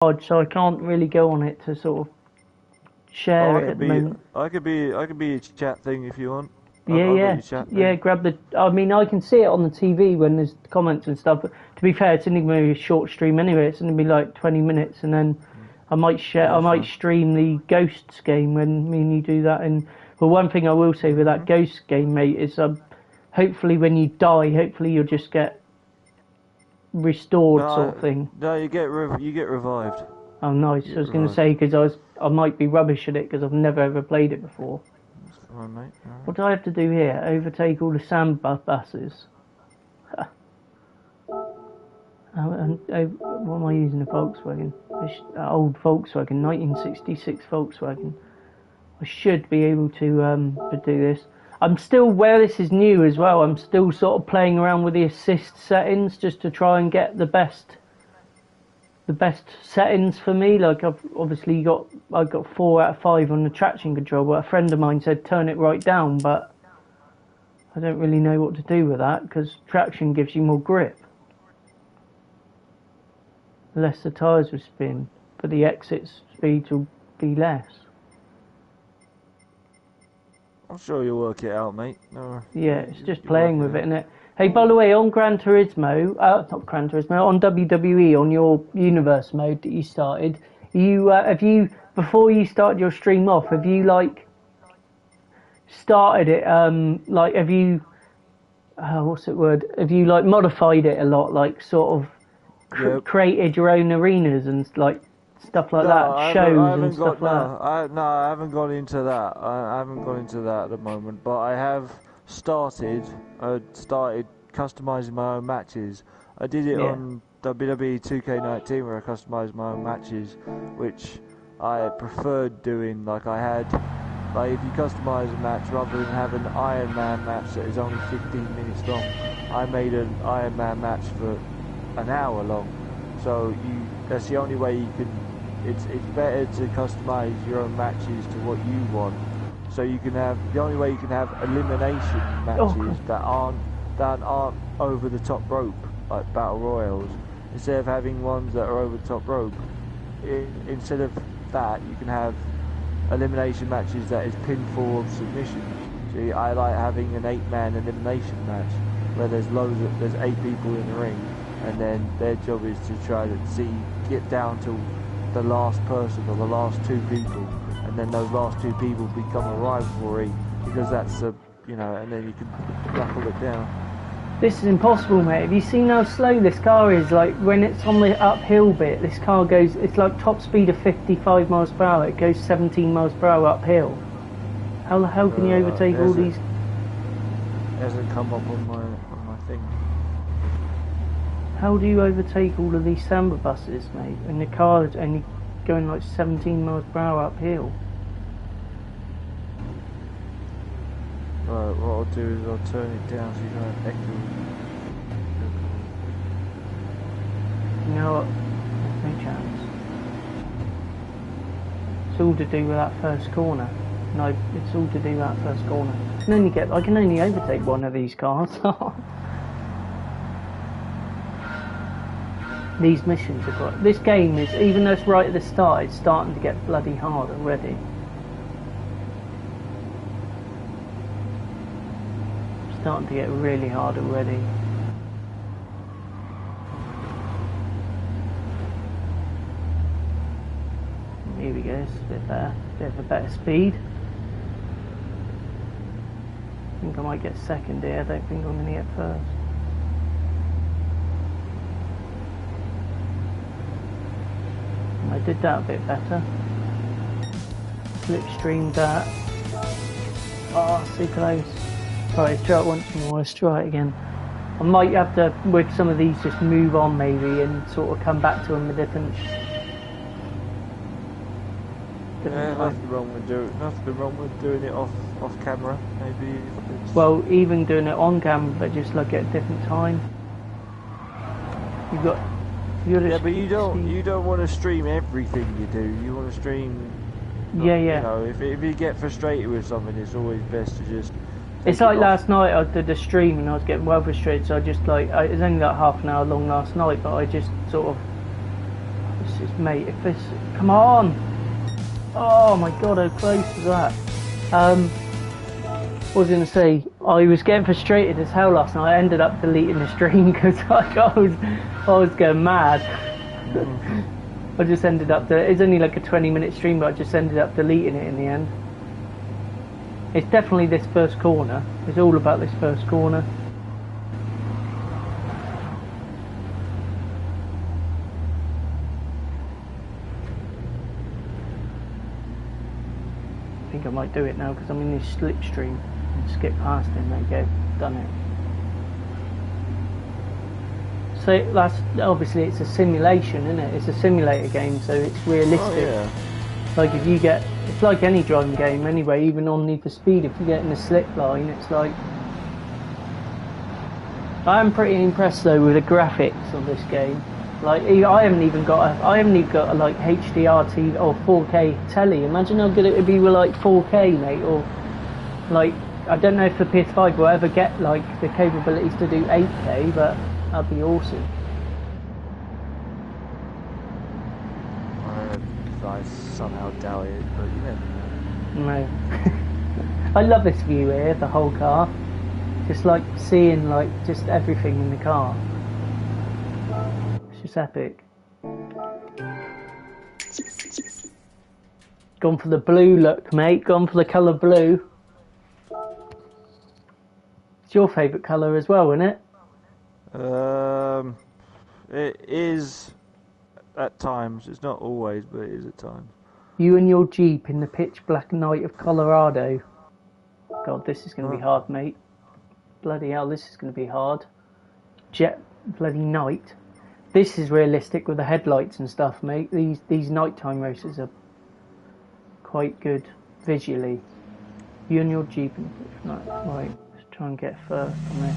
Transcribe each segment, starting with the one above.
Odd, so I can't really go on it to sort of share it at the moment. I could be a chat thing if you want. Yeah, I'll yeah, let you chat yeah. then. Grab the. I mean, I can see it on the TV when there's comments and stuff. But to be fair, it's only going to be a short stream anyway. It's going to be like 20 minutes, and then I might share. Yeah, I might fine. stream the Ghosts game when me and you do that. And well, one thing I will say with that Ghosts game, mate, is hopefully when you die, hopefully you'll just get restored, sort of thing. No, you get revived. Oh, nice. I was going to say because I might be rubbish at it because I've never ever played it before. Alright, mate. Alright. What do I have to do here? Overtake all the sand buses. What am I using? A Volkswagen. Old Volkswagen, 1966 Volkswagen. I should be able to do this. I'm still, where this is new as well, I'm still sort of playing around with the assist settings just to try and get the best settings for me. Like I've got 4 out of 5 on the traction control, but a friend of mine said turn it right down, but I don't really know what to do with that because traction gives you more grip. Less the tyres will spin, but the exit speeds will be less. I'm sure you'll work it out, mate. No, Yeah, it's just playing with it, innit? Hey, by the way, on Gran Turismo, not Gran Turismo, on WWE, on your universe mode that you started, before you started your stream off, have you started it, have you modified it a lot, like sort of created your own arenas and like stuff like that, shows and stuff like that? I haven't gone into that. I haven't gone into that at the moment, but I have started customizing my own matches. I did it on WWE 2K19 where I customized my own matches, which I preferred doing. Like if you customize a match rather than have an Iron Man match that is only 15 minutes long, I made an Iron Man match for an hour long. So that's the only way you can. It's better to customize your own matches to what you want. So you can have the only way you can have elimination matches that aren't over the top rope like battle royals. Instead of having ones that are over the top rope, instead of that you can have elimination matches that is pinfall or submission. See, I like having an 8-man elimination match where there's 8 people in the ring, and then their job is to try to get down to the last person or the last 2 people, and then those last 2 people become a rivalry because that's and then you can knuckle it down. This is impossible, mate. Have you seen how slow this car is? Like when it's on the uphill bit, this car goes, it's like top speed of 55 miles per hour, it goes 17 miles per hour uphill. How the hell can you overtake all these? It hasn't come up on my thing. How do you overtake all of these samba buses, mate, when the car is only going like 17 miles per hour uphill? Right, what I'll do is I'll turn it down so you don't have echo. You know what? There's no chance. It's all to do with that first corner. No, it's all to do with that first corner. I can only overtake one of these cars. These missions are quite... This game is, even though it's right at the start, it's starting to get bloody hard already. It's starting to get really hard already. Here we go, it's a bit better. Bit of a better speed. I think I might get second here, I don't think I'm going to get first. I did that a bit better. Slipstreamed that. Oh, so close. Right, let's try it once more. Let's try it again. I might have to, with some of these, just move on maybe and sort of come back to them a different Nothing wrong with doing it off camera. Maybe. Well, even doing it on camera, but just like at a different time. Yeah, but you don't want to stream everything you do. You want to stream. Yeah. You know, if you get frustrated with something, it's always best to just. It's like last night I did a stream and I was getting well frustrated, so I just it was only like half an hour long last night, but I just sort of mate, if this... Come on! Oh my god, how close was that? What was I going to say? I was getting frustrated as hell last night. I ended up deleting the stream because I was going mad. I just ended up... It's only like a 20-minute stream, but I just ended up deleting it in the end. It's definitely this first corner. It's all about this first corner. I think I might do it now because I'm in this slipstream and skip past him. There you go, done it. So that's obviously it's a simulation, isn't it? It's a simulator game, so it's realistic. Oh, yeah. Like if you get, it's like any driving game anyway. Even on Need for Speed, if you get in a slip line, it's like. I'm pretty impressed though with the graphics on this game. Like I haven't even got a like HDR or 4K telly. Imagine how good it would be with like 4K, mate, or like I don't know if the PS5 will ever get like the capabilities to do 8K, but that'd be awesome. I somehow doubt it, but you never know. No. I love this view here, the whole car. Just like seeing like just everything in the car. It's just epic. Gone for the blue look, mate. Gone for the colour blue. It's your favourite colour as well, isn't it? It is at times. It's not always, but it is at times. You and your Jeep in the pitch black night of Colorado. God, this is going to be hard, mate. Bloody hell, this is going to be hard. Jet bloody night. This is realistic with the headlights and stuff, mate. These nighttime races are quite good visually. You and your Jeep in the pitch black. Right, let's try and get first on this.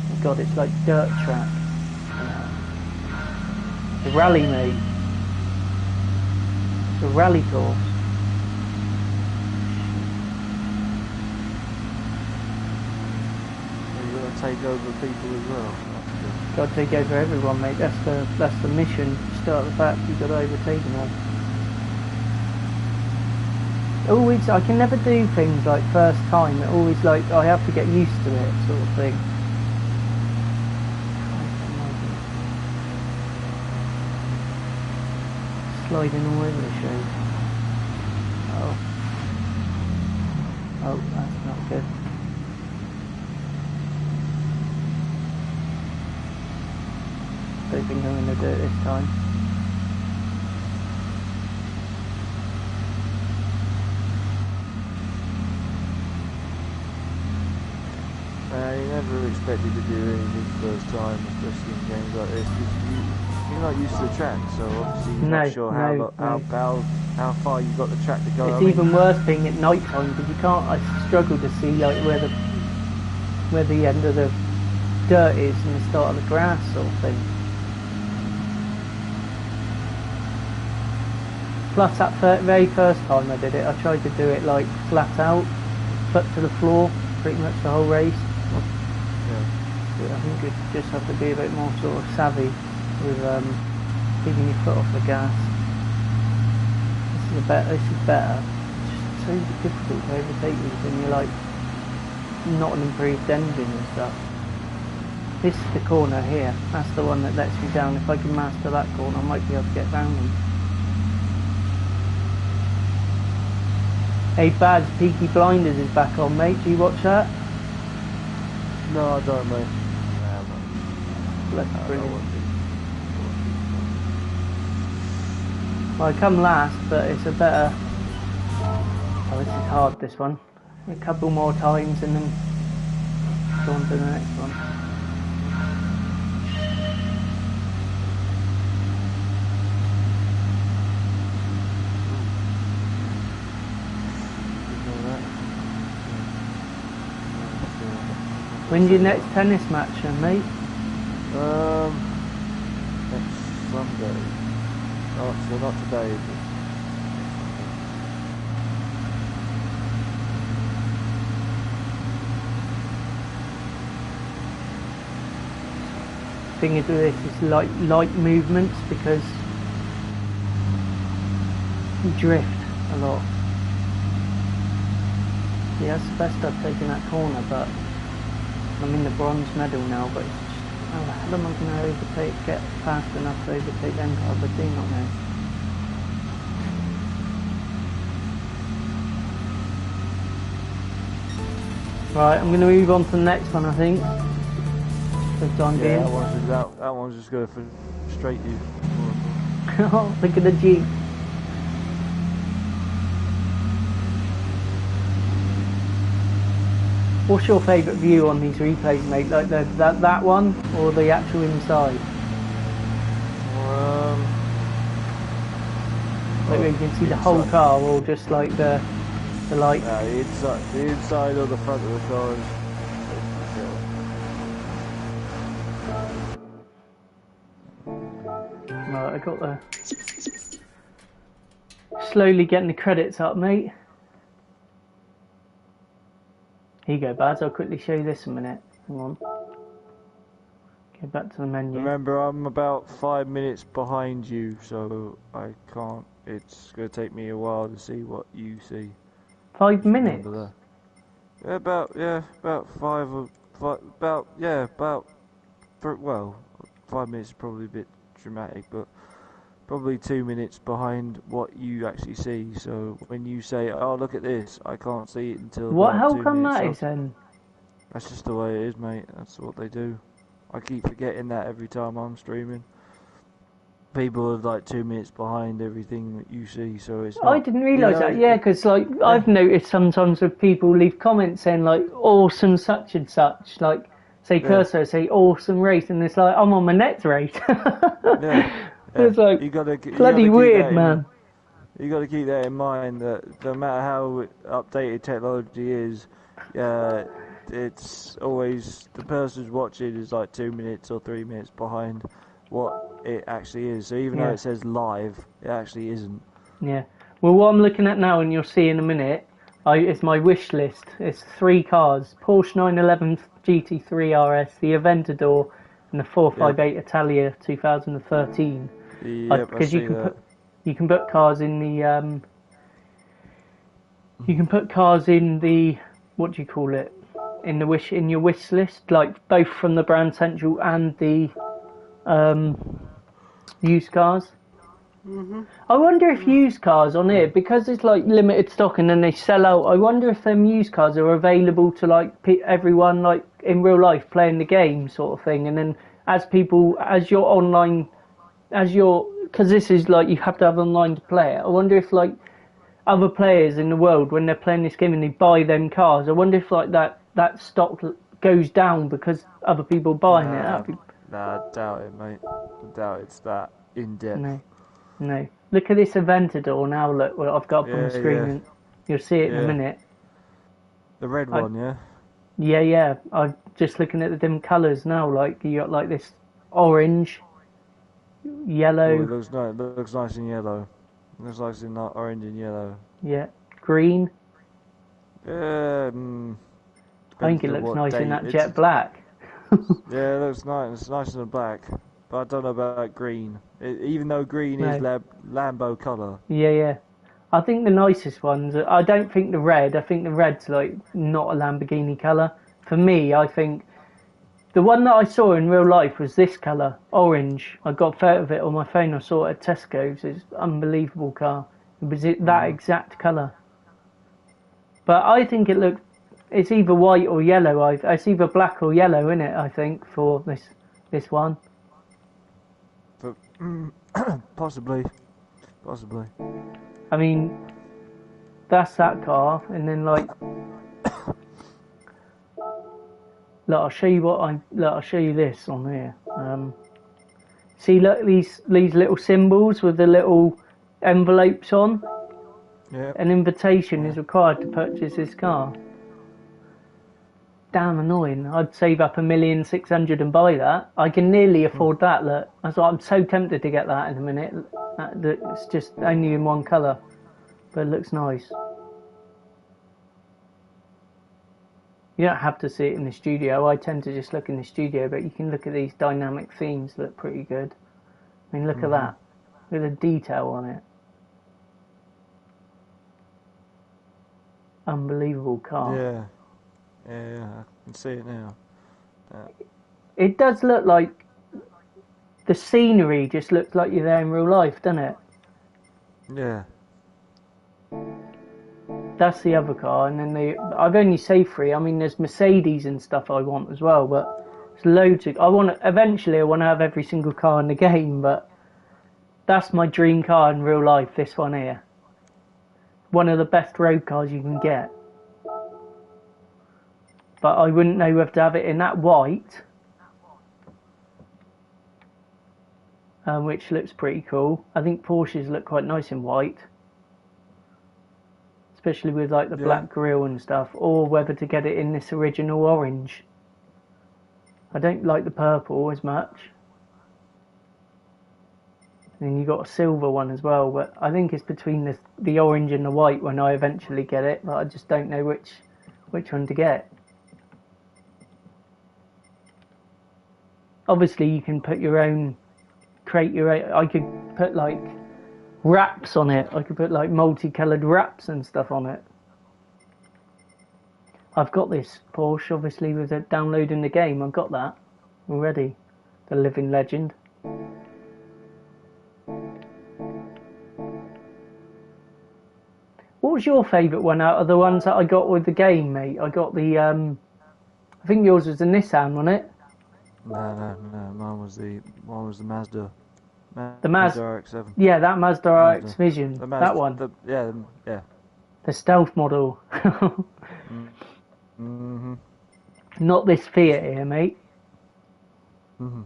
Oh God, it's like dirt track. It's a rally, mate. It's a rally course. You're going to take over people as well. Got to take over everyone, mate. That's the mission. Start at the back. You've got to overtake them all. Always, I can never do things like first time. It always like I have to get used to it, sort of thing. Sliding all over the show. Oh, that's not good. Don't think I'm going to do it this time. You never expected to do anything first time, especially in games like this, because you're not used to the track, so obviously you're not sure how far you've got the track to go. It's even worse being at night time because you can't. I struggle to see like where the end of the dirt is and the start of the grass sort of thing. Plus that very first time I did it, I tried to do it like flat out, foot to the floor, pretty much the whole race. Yeah. I think you just have to be a bit more sort of savvy with keeping your foot off the gas. This is better. It's just so difficult to overtake these when you're like not an improved engine and stuff. This is the corner here. That's the one that lets me down. If I can master that corner, I might be able to get round them. Hey Bads, Peaky Blinders is back on, mate. Do you watch that? No, I don't, mate. That's brilliant. Well, I come last, but it's a better... Oh, this is hard, this one. A couple more times and then go on to the next one. When's your next tennis match then, mate? Next Sunday. Oh, so not today, but... Thing to do this is light movements because You drift a lot. Yeah, that's the best I've taken that corner, but I'm in the bronze medal now, but it's just, how the hell am I going to overtake, get fast enough to overtake them cars? I do not know. Right, I'm going to move on to the next one, I think. For the time being. That one's just going to frustrate you. Oh, look at the Jeep. What's your favourite view on these replays, mate? Like that one, or the actual inside? Like where you can see the whole car, or just like the light? The inside or the front of the car. Right, I got the slowly getting the credits up, mate. Here you go, Baz. I'll quickly show you this in a minute. Hang on. Go back to the menu. Remember, I'm about 5 minutes behind you, so I can't. It's going to take me a while to see what you see. 5 minutes? Yeah, about 5 minutes is probably a bit dramatic, but probably 2 minutes behind what you actually see. So when you say, "Oh, look at this," I can't see it until what? about How 2 come minutes that is then? That's just the way it is, mate. That's what they do. I keep forgetting that every time I'm streaming. People are like 2 minutes behind everything that you see, so it's not... I didn't realise that, yeah, because like I've noticed sometimes with people leave comments saying like awesome such and such, like say cursor, say awesome race, and it's like I'm on my next race. It's like bloody weird, man. You got to keep that in mind, that no matter how updated technology is, it's always the person who's watching is like 2 minutes or 3 minutes behind what it actually is. So even though it says live, it actually isn't. Yeah. Well, what I'm looking at now, and you'll see in a minute, it's my wish list. It's 3 cars: Porsche 911 GT3 RS, the Aventador, and the 458 Italia 2013. Yep, because you can put cars in the what do you call it, in your wish list, like both from the Brand Central and the used cars. I wonder if used cars on here, because it's like limited stock and then they sell out, I wonder if them used cars are available to like everyone like in real life playing the game sort of thing, and then because this is like you have to have online to play it. I wonder if like other players in the world, when they're playing this game and they buy them cars, I wonder if like that stock goes down because other people buying it. Nah, I doubt it, mate. I doubt it's that in depth. No. Look at this Aventador now. Look what I've got up on the screen. And you'll see it in a minute. The red one, yeah. Yeah. I'm just looking at the different colours now. Like you got like this orange, yellow. Ooh, it looks nice in yellow. It looks nice in orange and yellow. Yeah, green. Yeah. I think it looks nice in that jet black. Yeah, it looks nice. It's nice in the black, but I don't know about green. Even though green is Lambo colour. Yeah. I think the nicest ones. I don't think the red. I think the red's like not a Lamborghini colour. For me, I think the one that I saw in real life was this colour, orange. I got a photo of it on my phone. I saw it at Tesco's. It's an unbelievable car. It was that exact colour. But I think it's either white or yellow. It's either black or yellow, isn't it? I think for this one. Possibly. I mean, that's that car, and then like, look, I'll show you this on here. See, look, these little symbols with the little envelopes on. Yeah. An invitation is required to purchase this car. Damn annoying. I'd save up 1,600,000 and buy that. I can nearly afford that. Look, I'm so tempted to get that in a minute. It's just only in one colour, but it looks nice. You don't have to see it in the studio. I tend to just look in the studio, but you can look at these dynamic themes. Look pretty good. I mean, look at that. Look at the detail on it. unbelievable car. Yeah, I can see it now. It does look like the scenery just looks like you're there in real life, doesn't it? Yeah. That's the other car, and then I've only saved 3. I mean, there's Mercedes and stuff I want as well, but there's loads of. Eventually I want to have every single car in the game, but that's my dream car in real life. This one here, one of the best road cars you can get. But I wouldn't know whether to have it in that white, which looks pretty cool. I think Porsches look quite nice in white, especially with like the black grille and stuff, or whether to get it in this original orange. I don't like the purple as much. And you got a silver one as well, but I think it's between the orange and the white when I eventually get it, but I just don't know which one to get. Obviously you can put your own, I could put like wraps on it. I could put like multicoloured wraps and stuff on it. I've got this Porsche, obviously, with it downloading the game. I've got that already. The living legend. What was your favourite one out of the ones that I got with the game, mate? I got the, I think yours was the Nissan, wasn't it? No. Mine was the Mazda. The Mazda RX-7. Yeah, that Mazda RX Vision. That one. Yeah. The stealth model. Mm-hmm. Not this Fiat here, mate. Mm-hmm.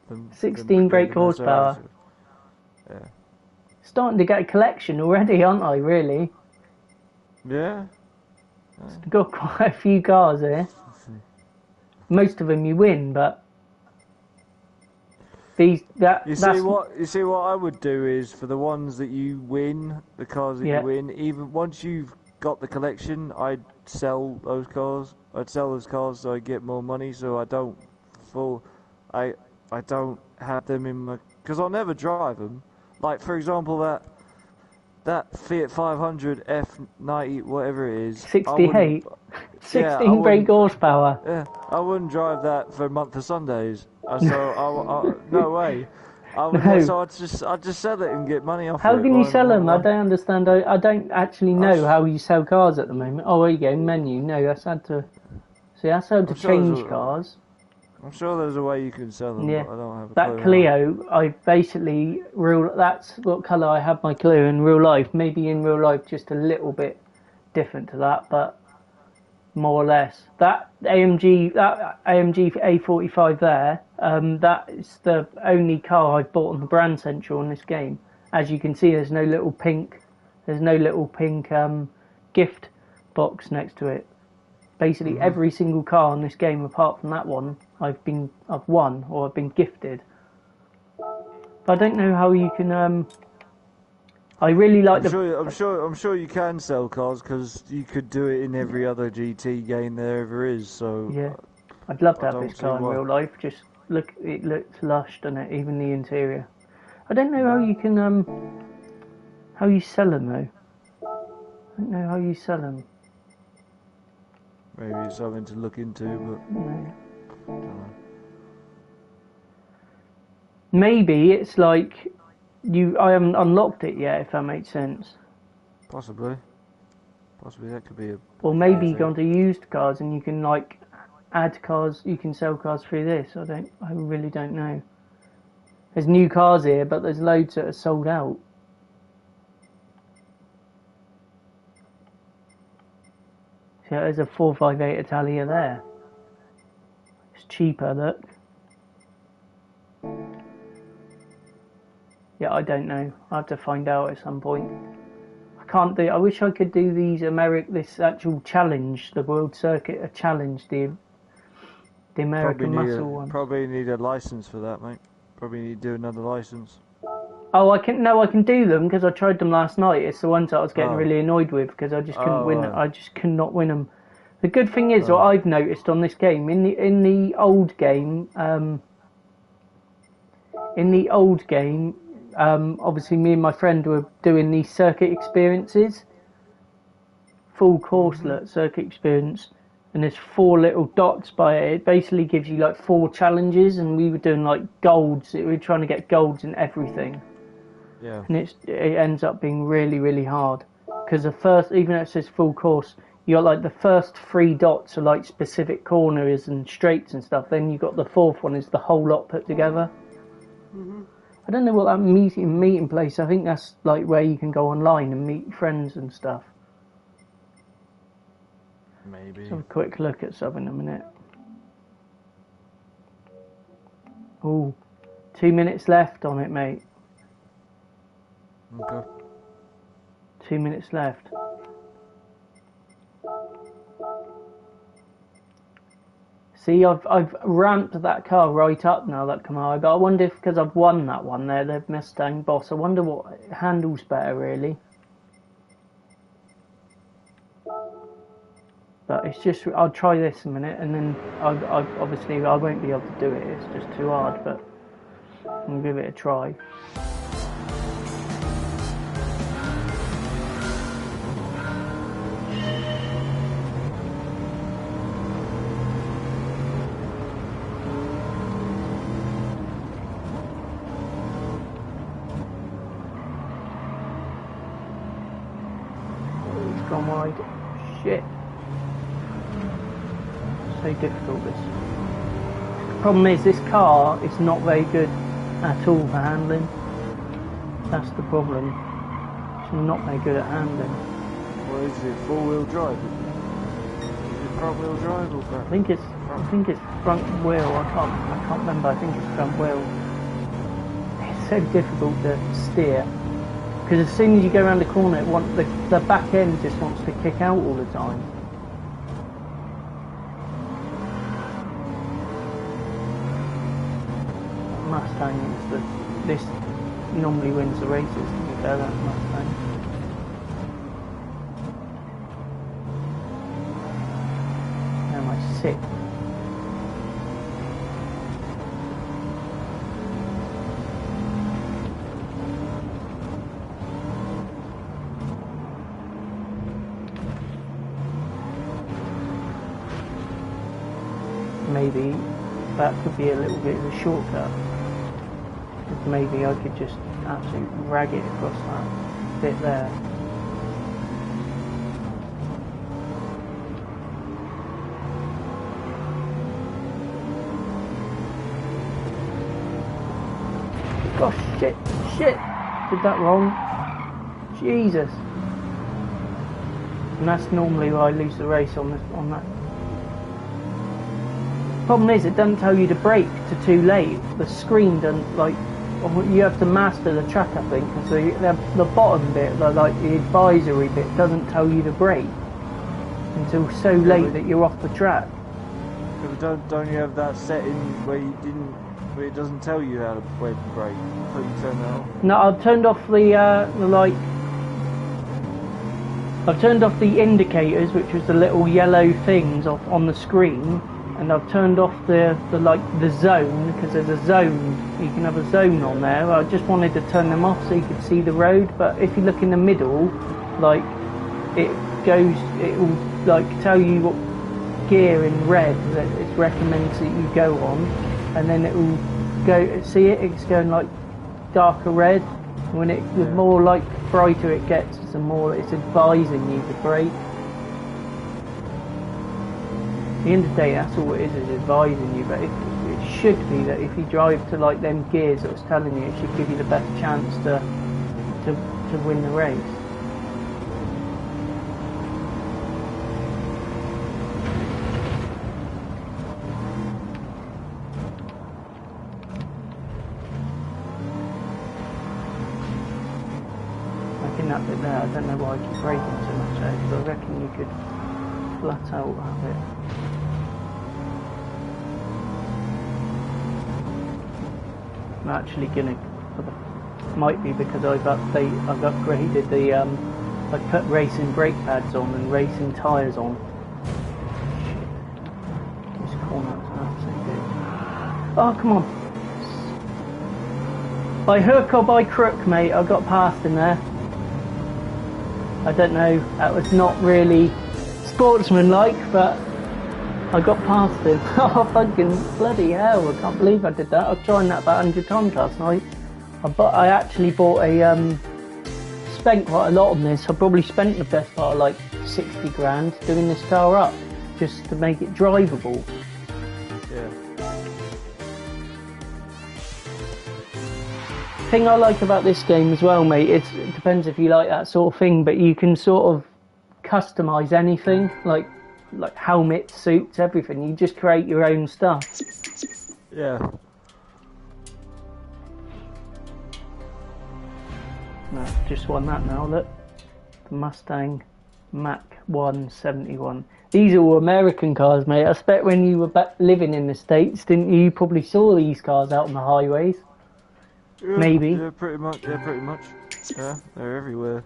the 16 brake horsepower. Yeah. Starting to get a collection already, aren't I, really? Yeah. I've got quite a few cars here. Most of them you win, but you see what I would do is, for the ones that you win, the cars that you win, even once you've got the collection, I'd sell those cars. I'd sell those cars so I get more money, so I don't have them in my, because I'll never drive them. Like, for example, that Fiat 500 F90, whatever it is, 68, 16 brake horsepower. Yeah, I wouldn't drive that for a month of Sundays. So no way. So I'd just sell it and get money off it. How can you sell them? I don't understand. I don't actually know how you sell cars at the moment. Oh, there you go, menu. No, that's how to. See, that's how to change cars. I'm sure there's a way you can sell them, yeah. but I don't have a clue. That Clio, I basically that's what colour I have my Clio in real life. Maybe in real life just a little bit different to that, but more or less. That AMG A45 there, that is the only car I've bought on the Brand Central in this game. As you can see, there's no little pink gift box next to it. Basically, every single car in this game, apart from that one, I've won or I've been gifted. But I don't know how you can. I really like I'm sure you can sell cars, because you could do it in every other GT game there ever is. So yeah, I'd love to have this car in real life. Just look, it looks lush, doesn't it? Even the interior. I don't know how you can how you sell them though. I don't know how you sell them. Maybe it's something to look into, but no. I don't know. Maybe it's like I haven't unlocked it yet, if that makes sense. Possibly that could be a. Or maybe you go onto used cars and you can like add cars. You can sell cars through this. I really don't know. There's new cars here, but there's loads that are sold out. So there's a 458 Italia there. It's cheaper, look. Yeah, I don't know. I'll have to find out at some point. I wish I could do this actual challenge, the World Circuit challenge, the American Muscle one. Probably need a license for that, mate. Probably need to do another license. Oh, I can do them because I tried them last night. It's the ones that I was getting really annoyed with because I just couldn't win. I just could not win them. The good thing is, what I've noticed on this game, in the old game, obviously me and my friend were doing these circuit experiences, full course circuit experience, and there's 4 little dots by it. It basically gives you like 4 challenges, and we were doing like golds. We were trying to get golds in everything. Yeah. And it ends up being really, really hard. Because the first, even though it says full course, you got like the first 3 dots are like specific corners and straights and stuff. Then you got the 4th one is the whole lot put together. Mm-hmm. I don't know what that meeting place. I think that's like where you can go online and meet friends and stuff. Maybe. Let's have a quick look at something in a minute. Oh, 2 minutes left on it, mate. Okay. 2 minutes left. See, I've ramped that car right up now, that Camaro, but I wonder if, because I've won that one there, the Mustang Boss, I wonder what handles better, really. But it's just, I'll try this a minute, and then obviously I won't be able to do it, it's just too hard, but I'll give it a try. Gone wide. Shit. So difficult this. Problem is this car is not very good at all for handling. That's the problem. It's not very good at handling. What is it? 4-wheel drive? Is it front wheel drive or back? I think it's front wheel. I can't remember. I think it's front wheel. It's so difficult to steer. Because as soon as you go around the corner, the back end just wants to kick out all the time. Mustang is this normally wins the races, to be fair, that Mustang. How am I sick? Maybe that could be a little bit of a shortcut. Maybe I could just absolutely rag it across that bit there. Gosh, shit, did that wrong. Jesus. And that's normally where I lose the race on that. Problem is, it doesn't tell you to brake to too late. The screen doesn't, like, you have to master the track, I think, and so the bottom bit, the advisory bit, doesn't tell you to brake until so late that you're off the track. Yeah, but don't you have that setting where it doesn't tell you how to when to brake? I thought you turned that off. No, I've turned off I've turned off the indicators, which was the little yellow things on the screen. And I've turned off the zone, because there's a zone, you can have a zone on there. I just wanted to turn them off so you could see the road, but if you look in the middle, like, it will like tell you what gear in red that it recommends that you go on, and then it will go, see it, it's going like darker red. When the more like brighter it gets, the more it's advising you to brake. At the end of the day, that's all it is advising you, but it should be that if you drive to like them gears that it's telling you, it should give you the best chance to win the race. Like in that bit there, I don't know why I keep braking so much there, because I reckon you could flat out that bit. I'm actually gonna, might be because I've upgraded the I've put racing brake pads on and racing tyres on. This corner is absolutely good. Oh, come on. By hook or by crook, mate, I got past in there. I don't know, that was not really sportsmanlike, but I got past him. Oh, fucking bloody hell, I can't believe I did that. I was trying that about 100 times last night. I actually bought spent quite a lot on this. I probably spent the best part of like 60 grand doing this car up, just to make it drivable. Yeah. Thing I like about this game as well, mate, it depends if you like that sort of thing, but you can sort of customise anything, like helmets, suits, everything. You just create your own stuff. Yeah. No, just won that now, look. The Mustang Mach 171. These are all American cars, mate. I expect when you were living in the States, didn't you? You probably saw these cars out on the highways. Yeah, Maybe. Yeah, pretty much. Yeah, they're everywhere.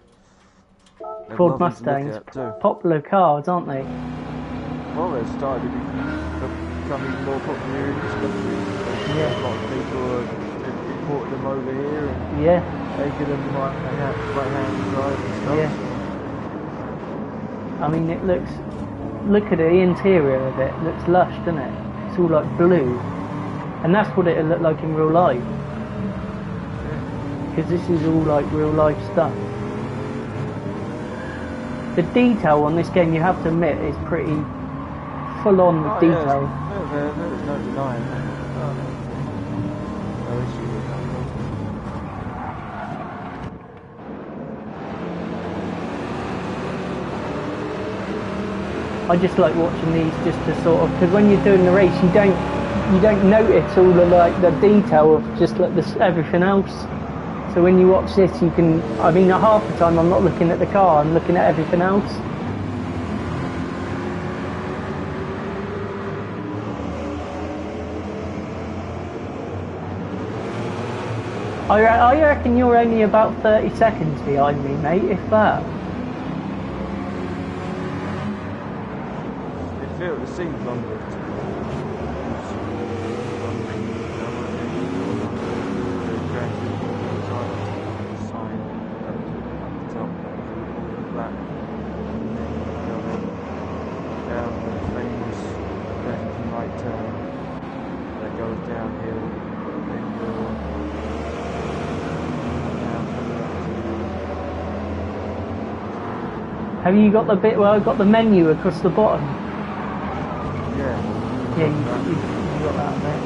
They're Ford lovely to look Mustangs, at too. popular cars, aren't they? Well, they've started to become even more popular in this country. Yeah. A lot of people have imported them over here and Yeah. taken them right-hand drive and stuff. Yeah. I mean, look at the interior of it. It looks lush, doesn't it? It's all like blue. And that's what it'll look like in real life. Because this is all like real life stuff. The detail on this game, you have to admit, is pretty full on with detail. Yeah, there's no denying that. No issue with that. I just like watching these just to sort of, because when you're doing the race, you don't notice all the like the detail of just like this everything else. So when you watch this, you can. I mean, half the time I'm not looking at the car; I'm looking at everything else. I reckon you're only about 30 seconds behind me, mate, if that. It seems longer. Have you got the bit where I've got the menu across the bottom? Yeah. Yeah, you got that there.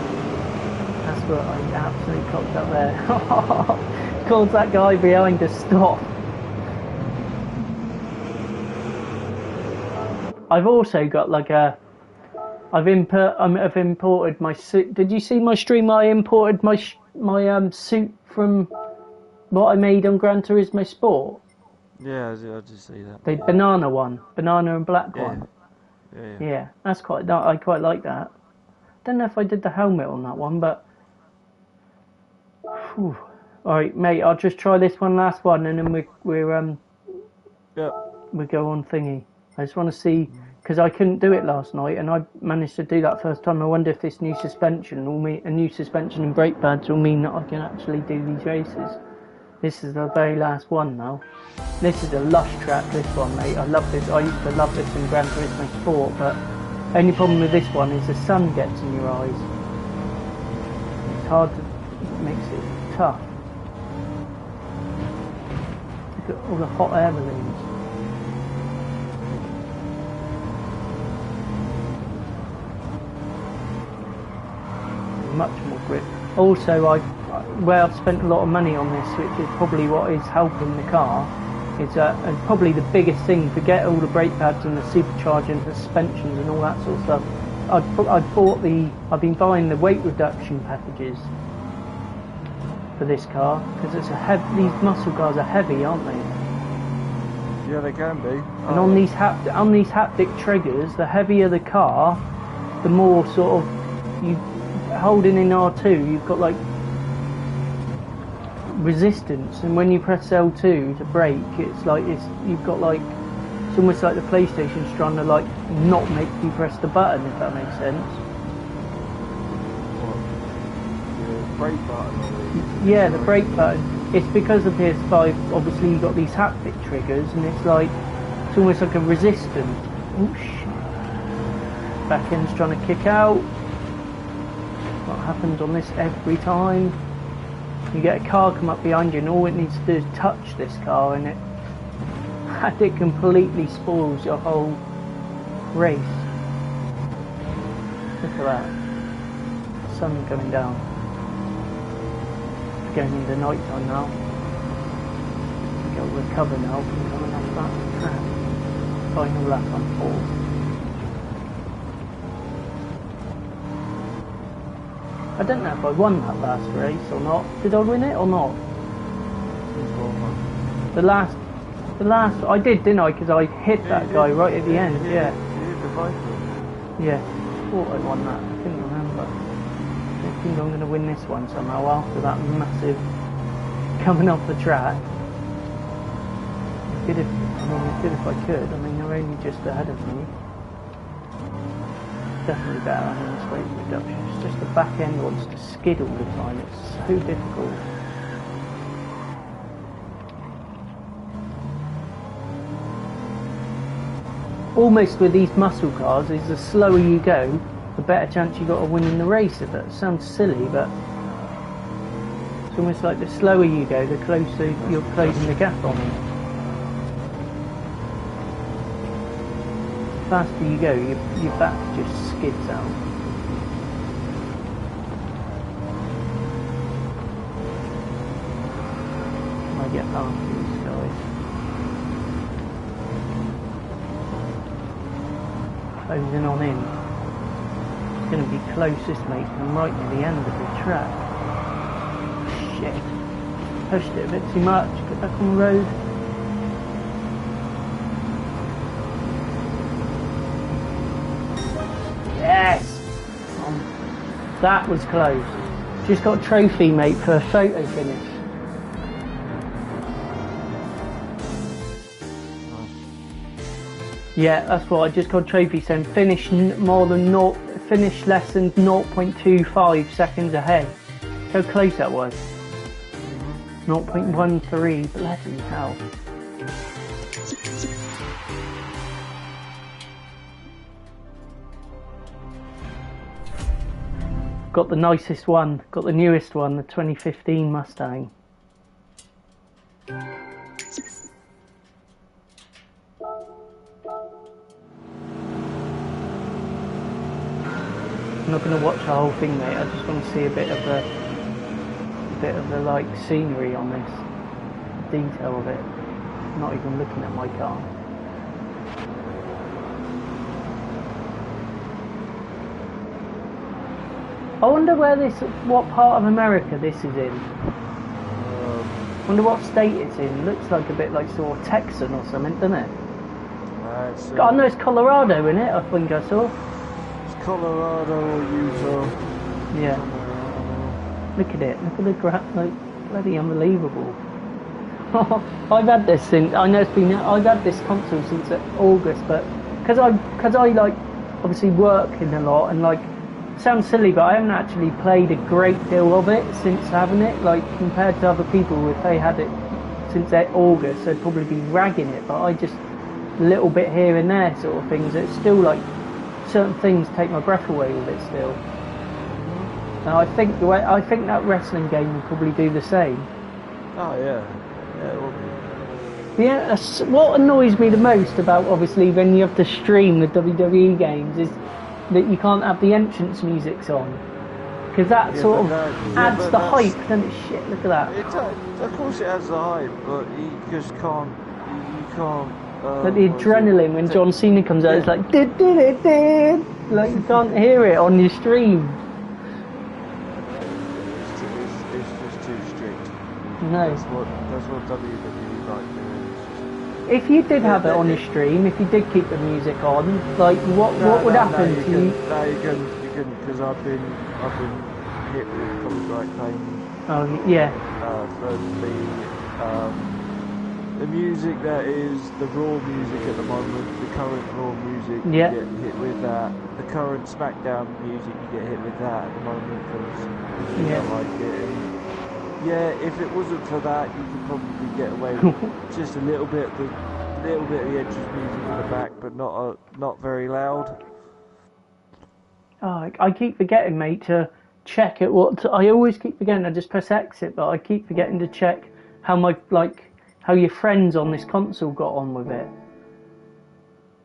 That's what I absolutely cocked up there. Calls that guy behind to stop. I've also got like I've imported my suit. Did you see my stream? I imported my suit from what I made on Gran Turismo Sport. Yeah, I just see that. The banana and black one. Yeah. That's I quite like that. Don't know if I did the helmet on that one, but. Whew. All right, mate. I'll just try this last one, and then we go on thingy. I just want to see, because I couldn't do it last night, and I managed to do that first time. I wonder if this new suspension and brake pads will mean that I can actually do these races. This is the very last one now. This is a lush track, this one, mate. I love this. I used to love this in Gran Turismo Sport, but only problem with this one is the sun gets in your eyes. It's hard to, it makes it tough. Look at all the hot air balloons. Much more grip. Also, I've spent a lot of money on this, which is probably what is helping the car. It's probably the biggest thing. Forget all the brake pads and the supercharger and the suspensions and all that sort of stuff. I've been buying the weight reduction packages for this car because it's these muscle cars are heavy, aren't they? Yeah, they can be. And on these haptic triggers, the heavier the car, the more sort of you holding in R2, you've got like resistance, and when you press L2 to brake, it's almost like the PlayStation's trying to like not make you press the button, if that makes sense. What? The brake button? Yeah, the brake button. it's because the PS5, obviously you got these haptic triggers, and it's like, it's almost like a resistance. Oh shit. Back end's trying to kick out. What happens on this every time? You get a car come up behind you and all it needs to do is touch this car and it completely spoils your whole race. Look at that. Sun coming down. It's going into night time now. We'll recover now from coming off that track. Final lap on 4. I don't know if I won that last race or not. Did I win it or not? The last, I did, didn't I? Because I hit that guy right at the end. Yeah. Yeah. Thought I won that. I couldn't remember. I think I'm going to win this one somehow after that massive coming off the track. Good if I could. I mean, they're only just ahead of me. Definitely better having this weight reduction. It's just the back end wants to skid all the time. It's so difficult. Almost with these muscle cars, is the slower you go, the better chance you got of winning the race. If that sounds silly, but it's almost like the slower you go, the closer you're closing the gap on them. The faster you go, your back just skids out. I get past these guys. Closing on in. It's going to be closest, mate. I'm right near the end of the track. Shit. Pushed it a bit too much. Get back on the road. Yes! That was close. Just got a trophy, mate, for a photo finish. Yeah, that's what I just got a trophy saying finish finish less than 0.25 seconds ahead. How close that was. 0.13, bloody hell. Got the nicest one, got the newest one, the 2015 Mustang. I'm not going to watch the whole thing, mate. I just want to see a bit of the like scenery on this, the detail of it. I'm not even looking at my car. I wonder what part of America this is in. I wonder what state it's in. Looks like a bit like sort of Texan or something, doesn't it? I know it's Colorado, isn't it? I think I saw. Colorado or Utah. Yeah. Look at it. Look at the like bloody unbelievable. I've had this since I've had this console since August, but because I like obviously working a lot and like sounds silly, but I haven't actually played a great deal of it since having it. Like compared to other people, if they had it since August, they'd probably be ragging it. But I just a little bit here and there sort of things. It's still like. Certain things take my breath away with it still. And I think that wrestling game will probably do the same. Oh yeah, yeah, it will be. Yeah, what annoys me the most about obviously when you have to stream the WWE games is that you can't have the entrance musics on, because that sort of adds the hype, doesn't it? Shit, look at that. Of course it adds the hype, but you just can't. You can't. Like the adrenaline when John Cena comes out, it's like did like you can't hear it on your stream. It's just too strict. No. That's what WWE like doing. If you did have it on your stream, if you did keep the music on, like what would happen to you? No, you couldn't, because I've been hit with copyright claims. Oh yeah. The music that is the Raw music at the moment, the current Raw music, you get hit with that. The current SmackDown music, you get hit with that at the moment because you don't like it. Yeah, if it wasn't for that, you could probably get away with just a little bit of the entrance music in the back, but not very loud. Oh, I keep forgetting, mate, to check it. I always keep forgetting. I just press exit, but I keep forgetting to check how how your friends on this console got on with it,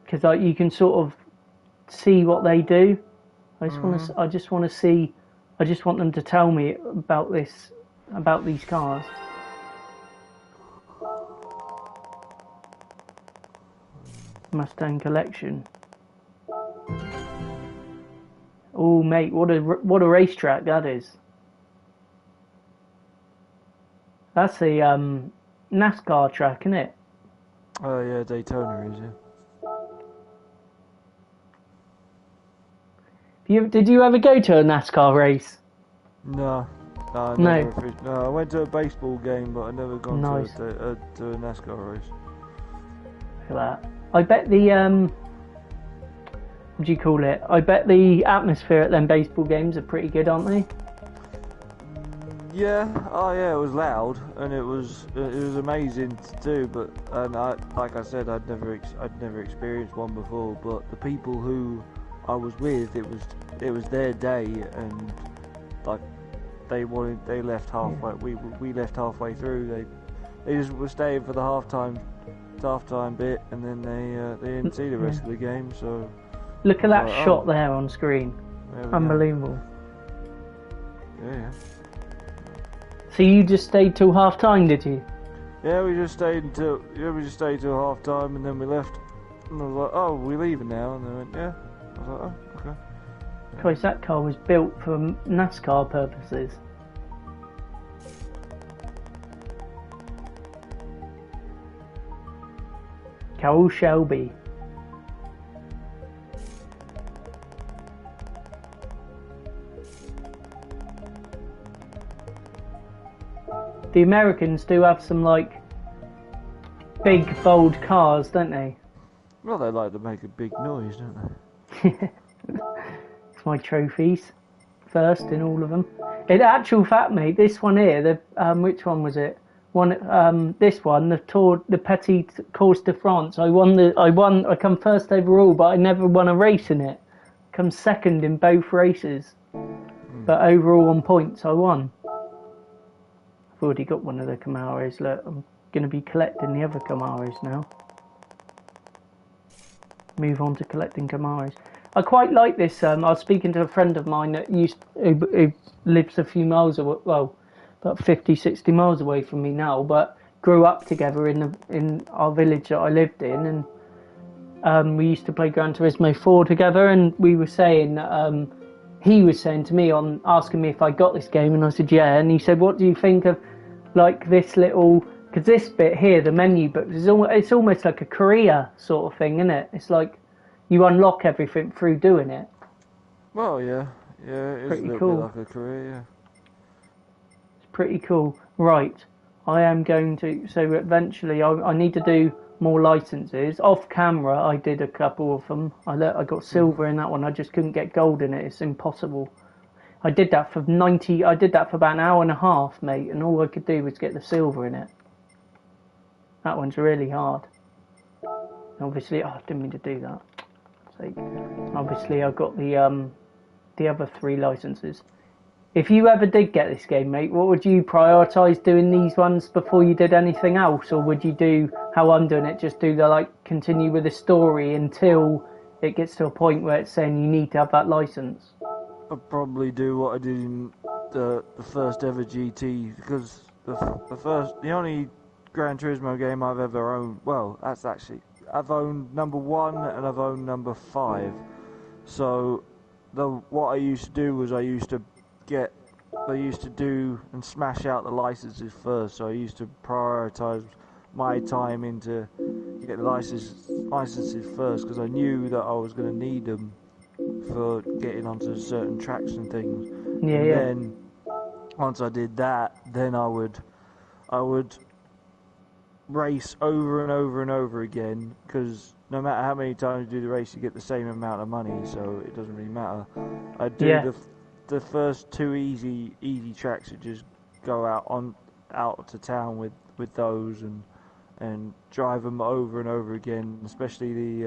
because you can sort of see what they do. I just want to see. I just want them to tell me about these cars. Mustang collection. Oh, mate, what a racetrack that is. That's a NASCAR track, isn't it? Oh yeah, Daytona is, yeah. Did you ever go to a NASCAR race? No, I No. never. No, I went to a baseball game, but I never gone Nice. to a NASCAR race. Look at that. I bet the what do you call it? I bet the atmosphere at them baseball games are pretty good, aren't they? Yeah, oh yeah, it was loud and it was amazing to do. But like I said, I'd never experienced one before. But the people who I was with, it was their day, and like they left halfway. We left halfway through. They just were staying for the halftime bit, and then they didn't see the rest of the game. So look at that shot there on screen. Unbelievable. Yeah. So you just stayed till half time, did you? Yeah, we just stayed till half time, and then we left. And I was like, "Oh, we're leaving now," and they went, "Yeah." I was like, "Oh, okay." Christ, that car was built for NASCAR purposes. Carroll Shelby. The Americans do have some big, bold cars, don't they? Well, they like to make a big noise, don't they? It's my trophies, first in all of them. In actual fact, mate, this one here, which one was it? This one, the Petit Course de France. I come first overall, but I never won a race in it. Come second in both races, but overall on points, I won. I've already got one of the Camaros. Look, I'm going to be collecting the other Camaros now. Move on to collecting Camaros. I quite like this. I was speaking to a friend of mine that who lives a few miles away, well, about 50, 60 miles away from me now, but grew up together in our village that I lived in, and we used to play Gran Turismo 4 together, and we were saying he was saying to me, on asking me if I got this game, and I said yeah, and he said, what do you think of this little, because this bit here, the menu book, it's almost like a career sort of thing, isn't it? It's like you unlock everything through doing it. Well, yeah, it is pretty a little cool. bit like a career, yeah. It's pretty cool. Right, I am going to, so eventually I need to do more licenses. Off camera, I did a couple of them. I got silver in that one. I just couldn't get gold in it. It's impossible. I did that for about an hour and a half, mate, and all I could do was get the silver in it. That one's really hard. Obviously, I didn't mean to do that. So, obviously, I've got the other 3 licenses. If you ever did get this game, mate, what would you prioritise doing these ones before you did anything else, or would you do how I'm doing it, just do continue with the story until it gets to a point where it's saying you need to have that license? I'd probably do what I did in the first ever GT, because the only Gran Turismo game I've ever owned, well, I've owned number 1 and I've owned number 5. So what I used to do was I used to do and smash out the licenses first. So I used to prioritise my time into get the licenses first, because I knew that I was going to need them for getting onto certain tracks and things. Then once I did that, then I would race over and over and over again, because no matter how many times you do the race, you get the same amount of money, so it doesn't really matter. I'd do the first 2 easy tracks, are just go out to town with those and drive them over and over again, especially